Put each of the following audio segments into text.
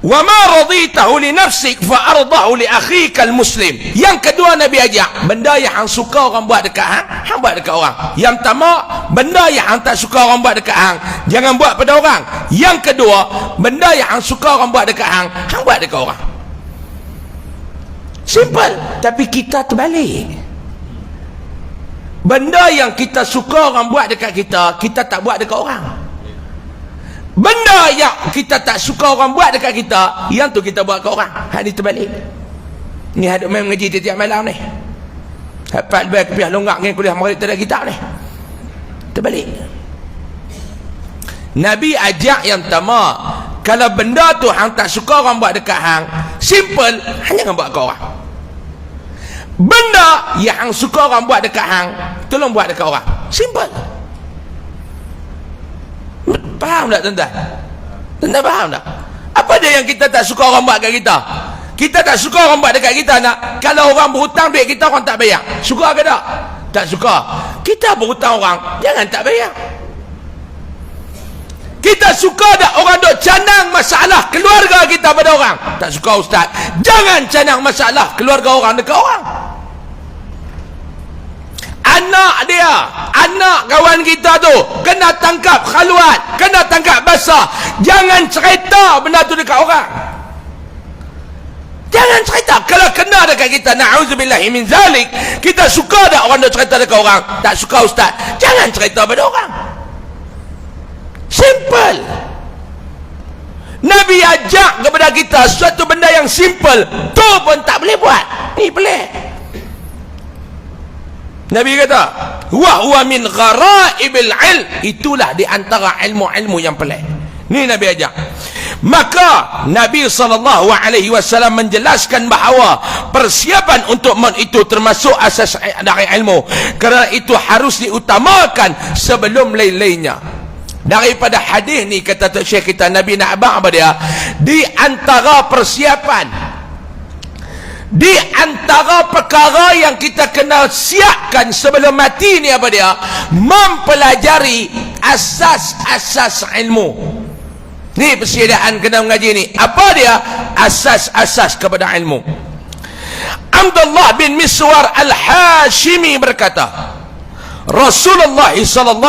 Wa ma raditahu li nafsik fa ardahu li akhika al-muslim. Yang kedua Nabi ajak, benda yang hang suka orang buat dekat hang buat dekat orang. Yang pertama, benda yang hang tak suka orang buat dekat hang, jangan buat pada orang. Yang kedua, benda yang hang suka orang buat dekat hang buat dekat orang. Simple. Tapi kita terbalik. Benda yang kita suka orang buat dekat kita, kita tak buat dekat orang. Benda yang kita tak suka orang buat dekat kita, yang tu kita buat kat orang. Hak ni terbalik. Ni hadap main mengaji tiap malam ni. Hafal baik piah longgak dengan kuliah maghrib tak ada kitab ni. Terbalik. Nabi ajak yang pertama, kalau benda tu hang tak suka orang buat dekat hang, simple, hanya jangan buat kat orang. Benda yang hang suka orang buat dekat hang, tolong buat dekat orang. Simple. Faham tak tuan-tuan? Tuan-tuan faham tak? Apa dia yang kita tak suka orang buat dekat kita? Kita tak suka orang buat dekat kita nak. Kalau orang berhutang duit kita, orang tak bayar. Suka ke tak? Tak suka. Kita berhutang orang, jangan tak bayar. Kita suka tak orang duk canang masalah keluarga kita pada orang? Tak suka ustaz. Jangan canang masalah keluarga orang dekat orang. Anak dia, anak kawan kita tu kena tangkap khaluat, kena tangkap basah, jangan cerita benda tu dekat orang. Jangan cerita. Kalau kena dekat kita, na'udzubillahi min zalik, kita suka tak orang dah cerita dekat orang? Tak suka ustaz. Jangan cerita pada orang. Simple. Nabi ajak kepada kita suatu benda yang simple, tu pun tak boleh buat. Ni pelik. Nabi kata, wa huwa min ghara'ibil ilm, itulah di antara ilmu-ilmu yang pelik. Ni Nabi ajak. Maka Nabi SAW menjelaskan bahawa persiapan untuk itu termasuk asas dari ilmu, kerana itu harus diutamakan sebelum lain-lainnya. Daripada hadis ni kata Syekh kita, Nabi nak abang apa dia? Di antara persiapan, di antara perkara yang kita kena siapkan sebelum mati ni apa dia? Mempelajari asas-asas ilmu. Ni persediaan kena mengaji ni. Apa dia? Asas-asas kepada ilmu. Abdullah bin Miswar Al-Hashimi berkata, Rasulullah SAW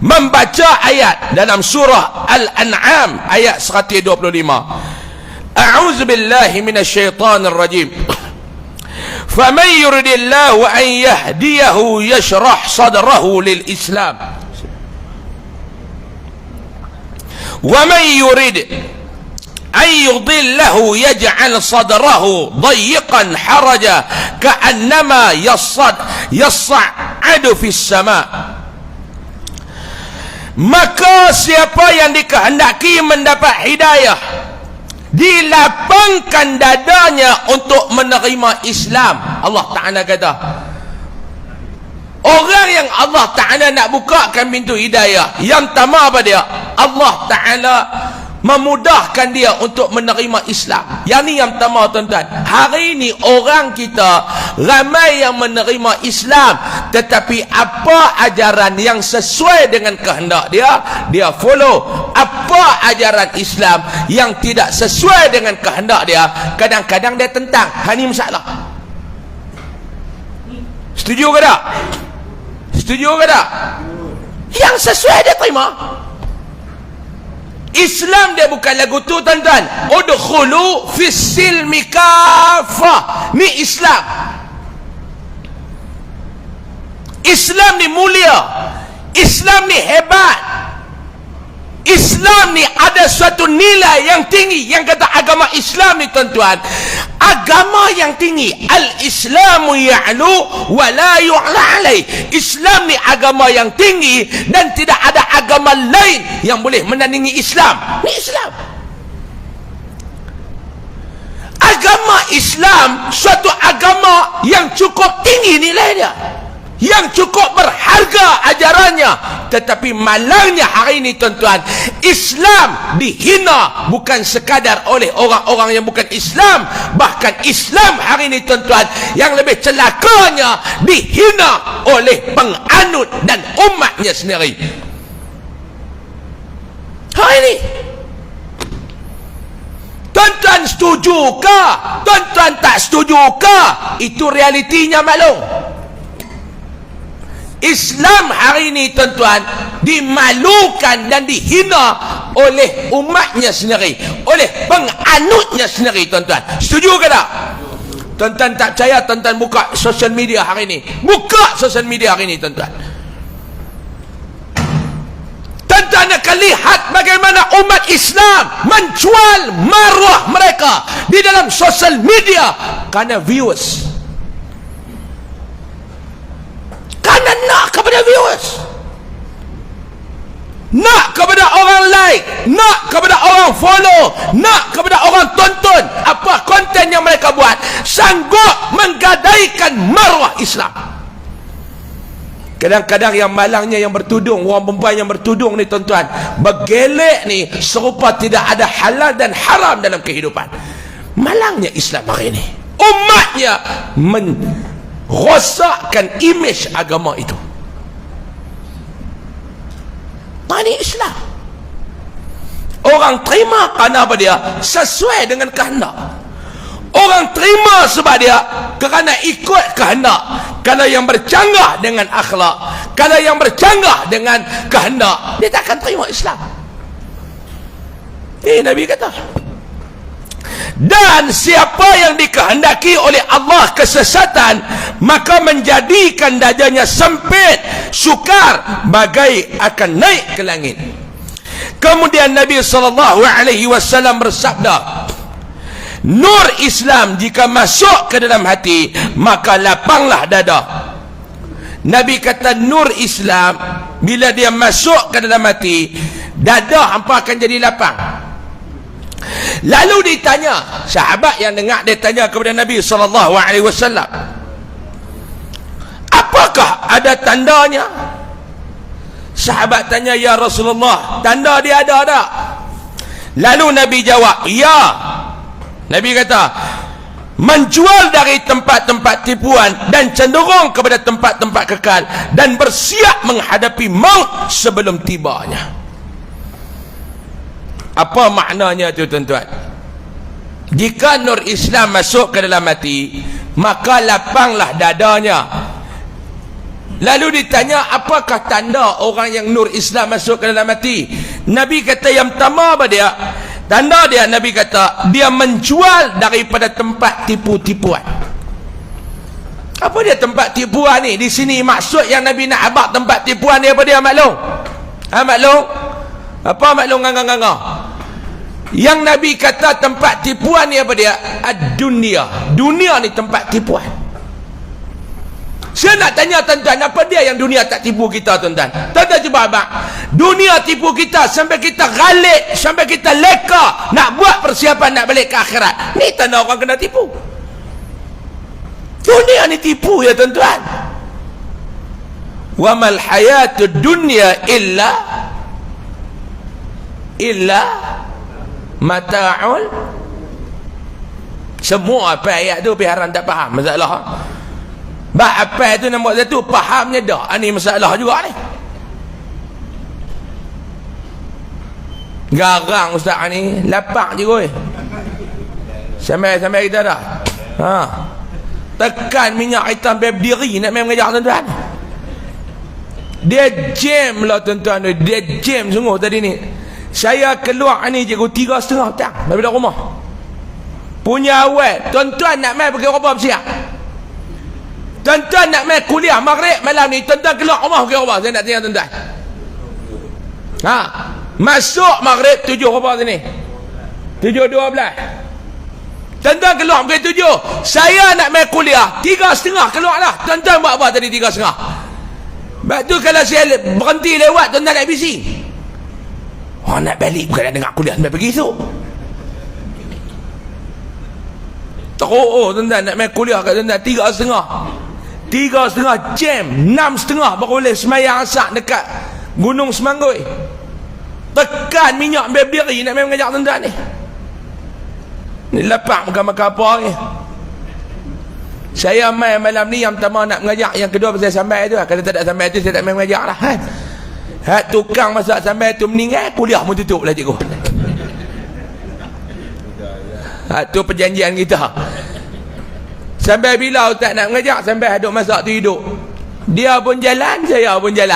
membaca ayat dalam surah Al-An'am ayat 125. A'udzu billahi minasyaitonir rajim. Faman yuridillahu an yahdiyahu yashrah sadrahu lil Islam. Wa man yurid an yudillahu yaj'al sadrahu dayiqan haraja ka'annama yas'adu fis sama'. Maka siapa yang dikehendaki mendapat hidayah, dilapangkan dadanya untuk menerima Islam. Allah Ta'ala kata, orang yang Allah Ta'ala nak bukakan pintu hidayah, yang pertama apa dia? Allah Ta'ala memudahkan dia untuk menerima Islam. Yang ni yang pertama tuan-tuan. Hari ni orang kita ramai yang menerima Islam, tetapi apa ajaran yang sesuai dengan kehendak dia, dia follow. Apa ajaran Islam yang tidak sesuai dengan kehendak dia, kadang-kadang dia tentang. Ini masalah. Setuju ke tak? Setuju ke tak? Yang sesuai dia terima. Islam dia bukan lagu tu tuan-tuan. Udkhulu fis silmi kafah. Ni Islam. Islam ni mulia. Islam ni hebat. Islam ni ada suatu nilai yang tinggi. Yang kata agama Islam ni tuan-tuan, agama yang tinggi. Al-Islamu ya'lu wa la yu'la alaih. Islam ni agama yang tinggi dan tidak ada agama lain yang boleh menandingi Islam. Ni Islam. Agama Islam suatu agama yang cukup tinggi nilai dia, yang cukup berharga ajarannya. Tetapi malangnya hari ini tuan-tuan, Islam dihina bukan sekadar oleh orang-orang yang bukan Islam. Bahkan Islam hari ini tuan-tuan, yang lebih celakanya, dihina oleh penganut dan umatnya sendiri. Hari ini setuju ke? Tuan-tuan tak setuju ke? Itu realitinya maklum. Islam hari ini tuan-tuan dimalukan dan dihina oleh umatnya sendiri, oleh penganutnya sendiri tuan-tuan. Setuju ke tak? Tuan-tuan tak percaya, tuan-tuan buka social media hari ini. Buka social media hari ini tuan-tuan. Tuan-tuan akan lihat bagaimana umat Islam menjual maruah mereka di dalam social media kerana viewers. Kerana nak kepada viewers, nak kepada orang like, nak kepada orang follow, nak kepada orang tonton apa konten yang mereka buat, sanggup menggadaikan maruah Islam. Kadang-kadang yang malangnya yang bertudung, orang perempuan yang bertudung ni tuan-tuan, bergelek ni serupa tidak ada halal dan haram dalam kehidupan. Malangnya Islam hari ini, umatnya rosakkan imej agama itu. Ini Islam. Orang terima kerana apa dia? Sesuai dengan kehendak. Orang terima sebab dia kerana ikut kehendak. Kalau yang bercanggah dengan akhlak, kalau yang bercanggah dengan kehendak, dia tak akan terima Islam. Nabi kata, dan siapa yang dikehendaki oleh Allah kesesatan, maka menjadikan dadanya sempit, sukar, bagai akan naik ke langit. Kemudian Nabi SAW bersabda, nur Islam jika masuk ke dalam hati, maka lapanglah dada. Nabi kata nur Islam bila dia masuk ke dalam hati, dada hampa akan jadi lapang. Lalu ditanya, sahabat yang dengar dia tanya kepada Nabi SAW, apakah ada tandanya? Sahabat tanya, ya Rasulullah, tanda dia ada tak? Lalu Nabi jawab, ya. Nabi kata, menjual dari tempat-tempat tipuan dan cenderung kepada tempat-tempat kekal, dan bersiap menghadapi maut sebelum tibanya. Apa maknanya tu tuan-tuan? Jika nur Islam masuk ke dalam hati, maka lapanglah dadanya. Lalu ditanya, apakah tanda orang yang nur Islam masuk ke dalam hati? Nabi kata, yang pertama apa dia? Tanda dia, Nabi kata, dia menjual daripada tempat tipu-tipuan. Apa dia tempat tipuan ni? Di sini maksud yang Nabi nak abad tempat tipuan ni apa dia maklum? Maklum? Apa maklum nganga-nganga? Yang Nabi kata tempat tipuan ni apa dia? Ad-dunia. Dunia ni tempat tipuan. Saya nak tanya tuan-tuan, apa dia yang dunia tak tipu kita tuan-tuan? Tuan-tuan cuba abang. Dunia tipu kita sampai kita galik, sampai kita leka nak buat persiapan nak balik ke akhirat. Ni tanda orang kena tipu. Dunia ni tipu ya tuan-tuan. Wa mal hayatud dunya illa mata'ul. Semua apa ayat tu biaran tak faham masalah. Bak apa tu nombor satu, fahamnya dah. Ini masalah juga ni. Garang ustaz ni, lapak je koi. Sampai kita dah. Tekan minyak hitam berdiri nak main mengajar tuan-tuan. Dia jam lah tuan-tuan, dia jam sungguh tadi ni. Saya keluar ni je 3:30 petang daripada rumah. Punya awal, tuan-tuan nak main pergi rumah bersiap. Tuan-tuan nak main kuliah maghrib malam ni, tuan-tuan keluar rumah pergi rumah. Saya nak tanya tuan-tuan. Masuk maghrib 7 rumah sini. 7:12. Tuan-tuan keluar pergi 7. Saya nak main kuliah 3:30 keluar lah. Tuan-tuan buat apa tadi 3:30? Sebab tu kalau saya berhenti lewat, tuan-tuan nak bising. Orang nak balik bukan nak dengar kuliah sampai pergi esok. Teruk tuan-tuan nak main kuliah kat tuan-tuan 3:30 jam, 6:30 baru boleh semayang asar dekat Gunung Semanggoi. Tekan minyak berdiri nak main mengajar tuan-tuan ni. Ni lapak makan-makan apa ni. Saya main malam ni yang pertama nak mengajar, yang kedua pasal sampai tu. Kalau tak ada sampai tu saya tak main mengajar lah. Tukang masak sampai tu meninggal, kuliah pun tutup lah cikgu. Itu perjanjian kita. Sampai bila ustaz nak mengajak? Sampai haduk masak tu hidup. Dia pun jalan, saya pun jalan.